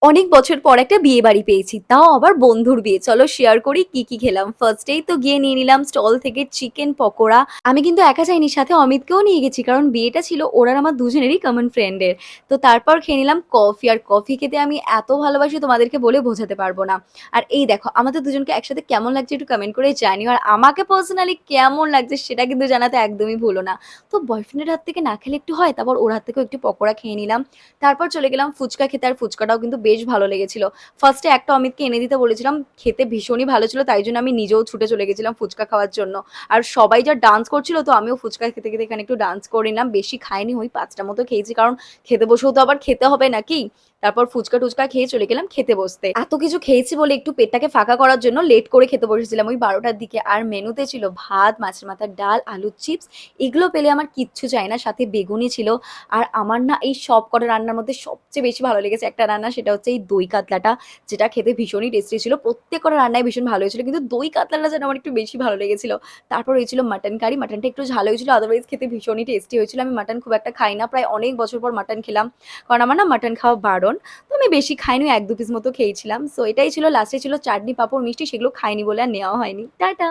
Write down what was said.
অনেক বছর পর একটা বিয়ে বাড়ি পেয়েছি, তাও আবার বন্ধুর বিয়ে। চলো শেয়ার করি কি কি খেলাম। ফার্স্টেই তো গিয়ে নিয়ে নিলাম স্টল থেকে চিকেন পকোড়া। আমি কিন্তু একা যাইনি, সাথে অমিতকেও নিয়ে গেছি, কারণ বিয়েটা ছিল ওর আর আমার দুজনেরই কমন ফ্রেন্ডের। তো তারপর খেয়ে নিলাম কফি, আর কফি খেতে আমি এত ভালোবাসি তোমাদেরকে বলে বোঝাতে পারবো না। আর এই দেখো আমাদের দুজনকে একসাথে কেমন লাগছে একটু কমেন্ট করে জানিও, আর আমাকে পার্সোনালি কেমন লাগছে সেটা কিন্তু জানাতে একদমই ভুলো না। তো বয়ফ্রেন্ডের হাত থেকে না খেলে একটু হয়, তারপর ওর হাত থেকেও একটু পকোড়া খেয়ে নিলাম। তারপর চলে গেলাম ফুচকা খেতে, আর ফুচকাটাও কিন্তু বেশ ভালো লেগেছিল। ফার্স্টে একটা অমিতকে এনে দিতে বলেছিলাম, খেতে ভীষণই ভালো ছিল, তাই জন্য আমি নিজেও ছুটে চলে গেছিলাম ফুচকা খাওয়ার জন্য। আর সবাই যা ডান্স করছিল, তো আমিও ফুচকা খেতে খেতে এখানে একটু ডান্স করে নিলাম। বেশি খাইনি, ওই 5টা মতো খেয়েছি, কারণ খেতে বসেও তো আবার খেতে হবে নাকি। তারপর ফুচকা টুচকা খেয়ে চলে গেলাম খেতে বসতে। এত কিছু খেয়েছি বলে একটু পেটটাকে ফাঁকা করার জন্য লেট করে খেতে বসেছিলাম ওই 12টার দিকে। আর মেনুতে ছিল ভাত, মাছের মাথার ডাল, আলুর চিপস। এগুলো পেলে আমার কিচ্ছু চাই না, সাথে বেগুনি ছিল। আর আমার না এই সব কটা রান্নার মধ্যে সবচেয়ে বেশি ভালো লেগেছে একটা রান্না, সেটা হচ্ছে এই দই কাতলাটা, যেটা খেতে ভীষণই টেস্টি ছিল। প্রত্যেক কটা রান্নাই ভীষণ ভালো হয়েছিল, কিন্তু দই কাতলাটা যেন আমার একটু বেশি ভালো লেগেছিল। তারপর হয়েছিল মাটন কারি, মাটনটা একটু ঝাল হয়েছিল, আদারওয়াইজ খেতে ভীষণই টেস্টি হয়েছিল। আমি মাটন খুব একটা খাই না, প্রায় অনেক বছর পর মাটন খেলাম, কারণ আমার না মাটন খাওয়া বারণ। তো আমি বেশি খাইনি, 1-2 পিস মতো খেয়েছিলাম। সো এটাই ছিল, লাস্টে ছিল চাটনি পাঁপড় মিষ্টি, সেগুলো খাইনি বলে আর নেওয়া হয়নি। টাটা।